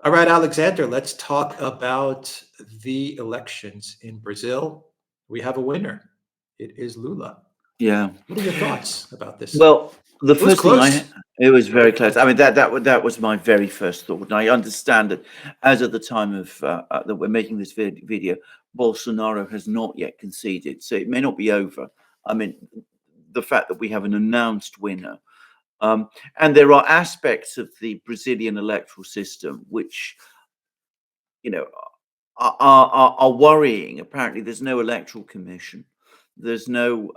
All right, Alexander, let's talk about the elections in Brazil. We have a winner. It is Lula. Yeah. What are your thoughts about this? Well, the It was first thing close. it was very close. I mean, that was my very first thought. And I understand that as at the time of that we're making this video, Bolsonaro has not yet conceded, so it may not be over. I mean, the fact that we have an announced winner, and there are aspects of the Brazilian electoral system which, you know, are worrying. Apparently, there's no electoral commission. There's no,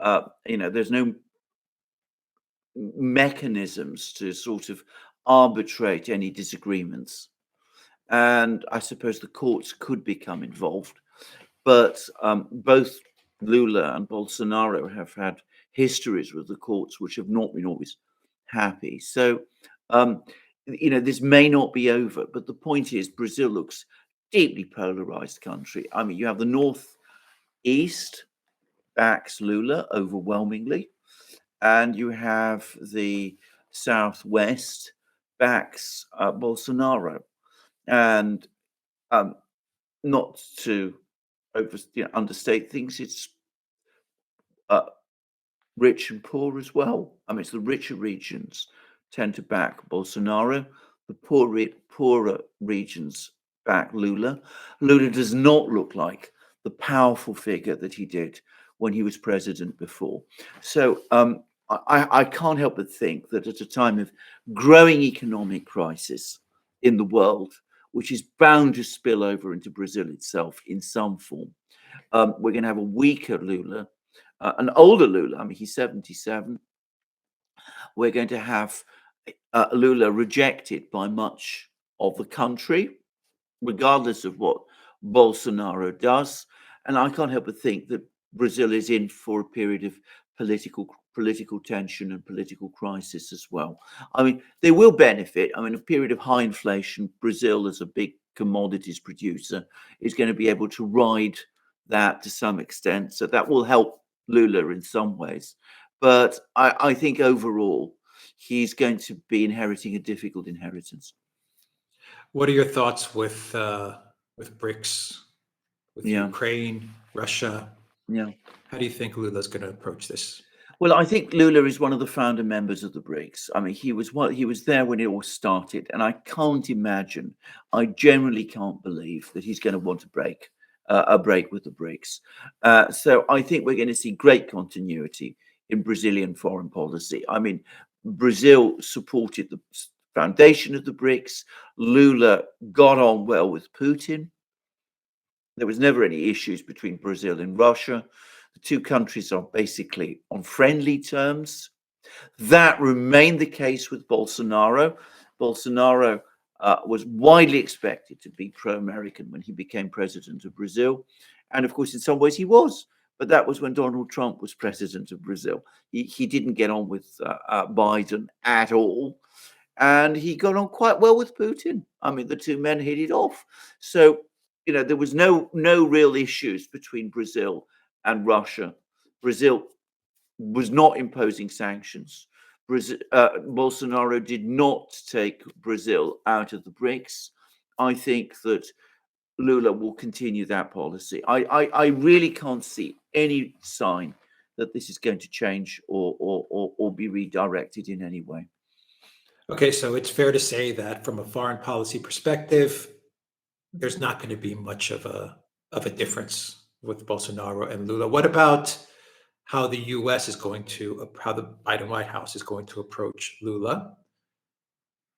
there's no mechanisms to sort of arbitrate any disagreements. And I suppose the courts could become involved. But both Lula and Bolsonaro have had histories with the courts which have not been always happy. So, this may not be over. But the point is, Brazil looks deeply polarized country. I mean, you have the northeast backs Lula overwhelmingly, and you have the southwest backs Bolsonaro. And not to understate things, it's uh, rich and poor as well. I mean, it's the richer regions tend to back Bolsonaro, the poorer regions back Lula. Lula does not look like the powerful figure that he did when he was president before. So I can't help but think that at a time of growing economic crisis in the world, which is bound to spill over into Brazil itself in some form, we're going to have a weaker Lula, an older Lula. I mean, he's 77. We're going to have Lula rejected by much of the country, regardless of what Bolsonaro does. And I can't help but think that Brazil is in for a period of political tension and political crisis as well. I mean, they will benefit. I mean, a period of high inflation, Brazil as a big commodities producer is going to be able to ride that to some extent. So that will help Lula in some ways. But I think overall, he's going to be inheriting a difficult inheritance. What are your thoughts with BRICS, with Yeah. Ukraine, Russia? Yeah. How do you think Lula's going to approach this? Well, I think Lula is one of the founder members of the BRICS. I mean, he was there when it all started, and I can't imagine. I generally can't believe that he's going to want to break a break with the BRICS. So I think we're going to see great continuity in Brazilian foreign policy. I mean, Brazil supported the foundation of the BRICS. Lula got on well with Putin. There was never any issues between Brazil and Russia. The two countries are basically on friendly terms. That remained the case with Bolsonaro. Bolsonaro was widely expected to be pro-American when he became president of Brazil. And of course, in some ways he was. But that was when Donald Trump was president of Brazil. He didn't get on with Biden at all. And he got on quite well with Putin. I mean, the two men hit it off. So, there was no real issues between Brazil and Russia. Brazil was not imposing sanctions. Bolsonaro did not take Brazil out of the BRICS. I think that Lula will continue that policy. I really can't see any sign that this is going to change or be redirected in any way. Okay, so it's fair to say that from a foreign policy perspective, there's not going to be much of a difference with Bolsonaro and Lula. What about how the U.S. is going to, how the Biden White House is going to approach Lula?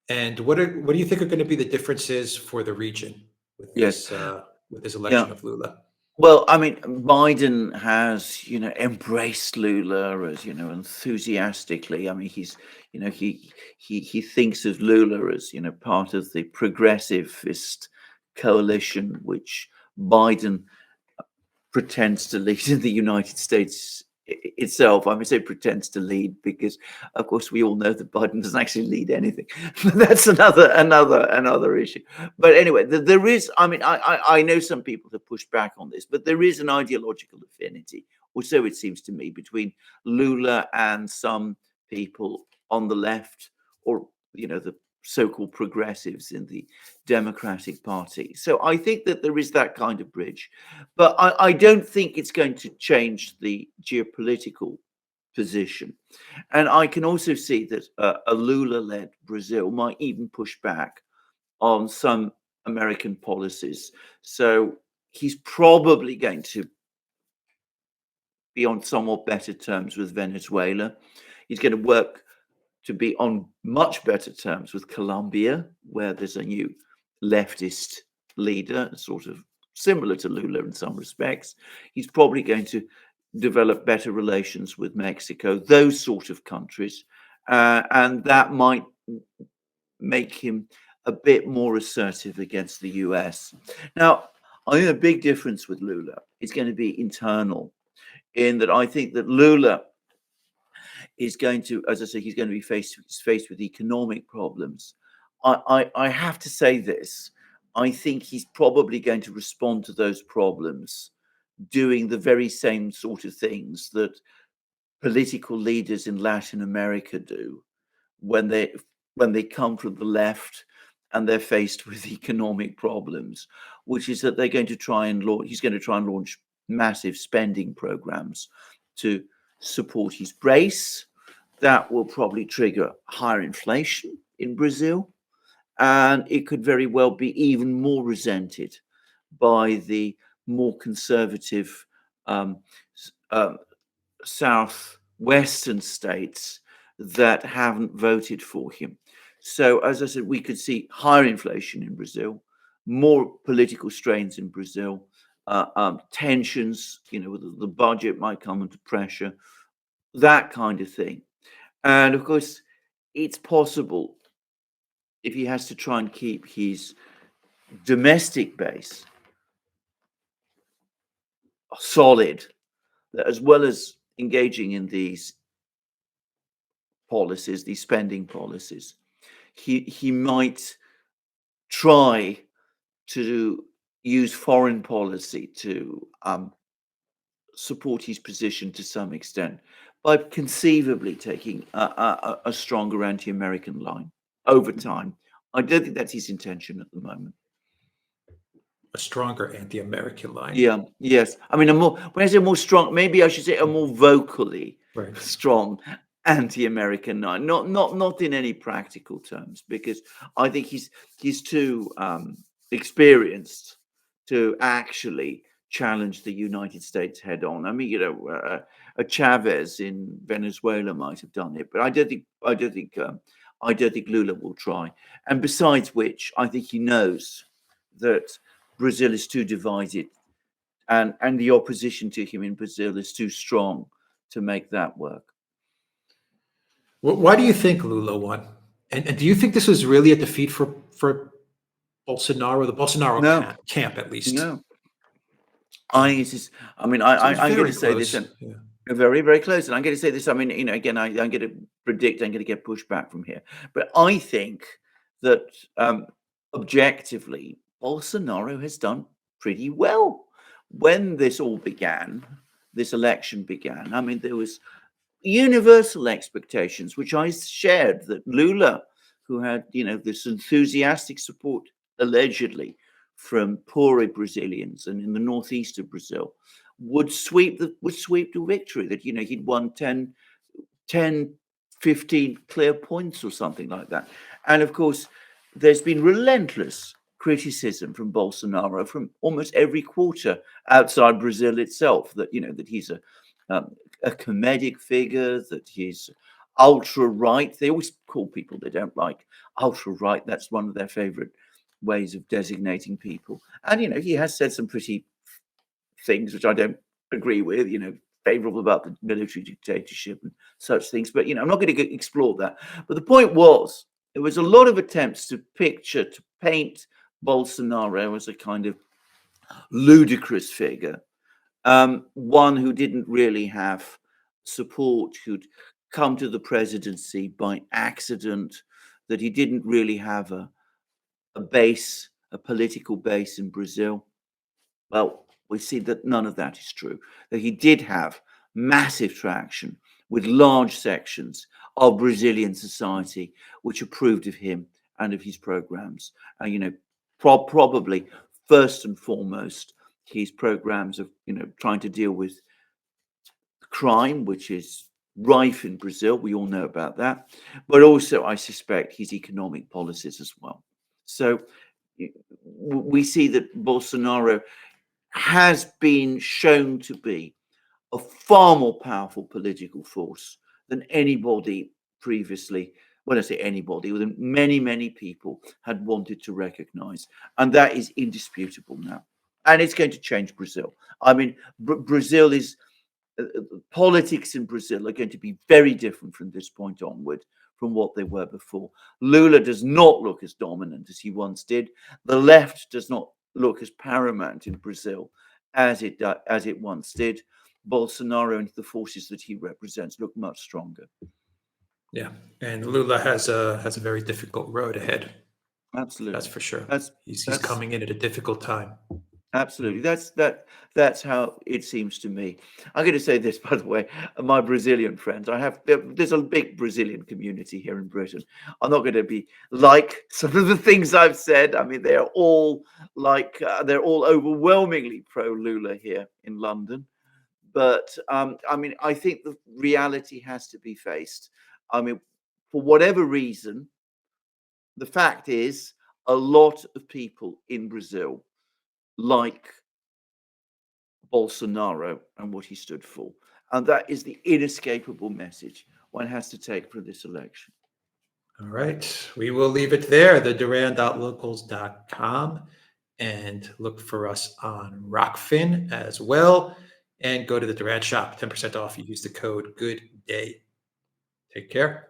And what do you think are going to be the differences for the region with this election of Lula? Well, I mean, Biden has, embraced Lula as, enthusiastically. I mean, he thinks of Lula as, part of the progressivist coalition which Biden pretends to lead in the United States itself. I mean, say pretends to lead because, of course, we all know that Biden doesn't actually lead anything. But that's another issue. But anyway, there is. I mean, I know some people have pushed back on this, but there is an ideological affinity, or so it seems to me, between Lula and some people on the left, or the so-called progressives in the Democratic Party. So I think that there is that kind of bridge, but I don't think it's going to change the geopolitical position. And I can also see that a Lula-led Brazil might even push back on some American policies. So he's probably going to be on somewhat better terms with Venezuela. He's going to work to be on much better terms with Colombia, where there's a new leftist leader, sort of similar to Lula in some respects. He's probably going to develop better relations with Mexico, those sort of countries, and that might make him a bit more assertive against the US. Now, I think a big difference with Lula is going to be internal, in that I think that Lula is going to, as I say, he's going to be faced with economic problems. I have to say this. I think he's probably going to respond to those problems doing the very same sort of things that political leaders in Latin America do when they come from the left and they're faced with economic problems, which is that they're going to try and launch. He's going to try and launch massive spending programs to support his base. That will probably trigger higher inflation in Brazil, and it could very well be even more resented by the more conservative southwestern states that haven't voted for him. So, as I said, we could see higher inflation in Brazil, more political strains in Brazil, tensions, the budget might come under pressure, that kind of thing. And of course, it's possible, if he has to try and keep his domestic base solid, that as well as engaging in these policies, these spending policies, he might try to use foreign policy to support his position to some extent by conceivably taking a stronger anti-American line over time. I don't think that's his intention at the moment. A stronger anti-American line. Yeah. Yes. I mean, when I say more strong, maybe I should say a more vocally Right. strong anti-American line. Not in any practical terms, because I think he's too experienced to actually challenge the United States head on. I mean, a Chavez in Venezuela might have done it, but I don't think Lula will try. And besides which, I think he knows that Brazil is too divided, and the opposition to him in Brazil is too strong to make that work. Why do you think Lula won? And do you think this was really a defeat for Bolsonaro, the Bolsonaro camp at least? No. I'm going to say this, and very, very close. And I'm going to say this. I mean, again, I'm going to predict I'm going to get pushback from here. But I think that objectively, Bolsonaro has done pretty well. When this election began, I mean, there was universal expectations, which I shared, that Lula, who had, this enthusiastic support, allegedly, from poorer Brazilians and in the northeast of Brazil, would sweep to victory, that, he'd won 10, 15 clear points or something like that. And of course, there's been relentless criticism from Bolsonaro from almost every quarter outside Brazil itself, that, that he's a comedic figure, that he's ultra-right. They always call people they don't like ultra-right. That's one of their favorite ways of designating people. And, he has said some pretty things which I don't agree with, favorable about the military dictatorship and such things. But, I'm not going to explore that. But the point was, there was a lot of attempts to paint Bolsonaro as a kind of ludicrous figure, one who didn't really have support, who'd come to the presidency by accident, that he didn't really have a political base in Brazil. Well, we see that none of that is true, that he did have massive traction with large sections of Brazilian society which approved of him and of his programs. And, probably first and foremost, his programs of, trying to deal with crime, which is rife in Brazil. We all know about that. But also, I suspect, his economic policies as well. So we see that Bolsonaro has been shown to be a far more powerful political force than anybody previously, when I say anybody, than many, many people had wanted to recognize. And that is indisputable now. And it's going to change Brazil. I mean, Brazil is, politics in Brazil are going to be very different from this point onward from what they were before. Lula does not look as dominant as he once did. The left does not look as paramount in Brazil as it once did. Bolsonaro and the forces that he represents look much stronger. Yeah, and Lula has a very difficult road ahead. Absolutely, That's for sure. He's coming in at a difficult time. Absolutely, that's how it seems to me. I'm going to say this, by the way, my Brazilian friends. There's a big Brazilian community here in Britain. I'm not going to be like some of the things I've said. I mean, they're all overwhelmingly pro Lula here in London. But I mean, I think the reality has to be faced. I mean, for whatever reason, the fact is, a lot of people in Brazil like Bolsonaro and what he stood for. And that is the inescapable message one has to take from this election. All right. We will leave it there, the Duran.locals.com, and look for us on Rockfin as well. And go to the Duran shop, 10% off. You use the code Good Day. Take care.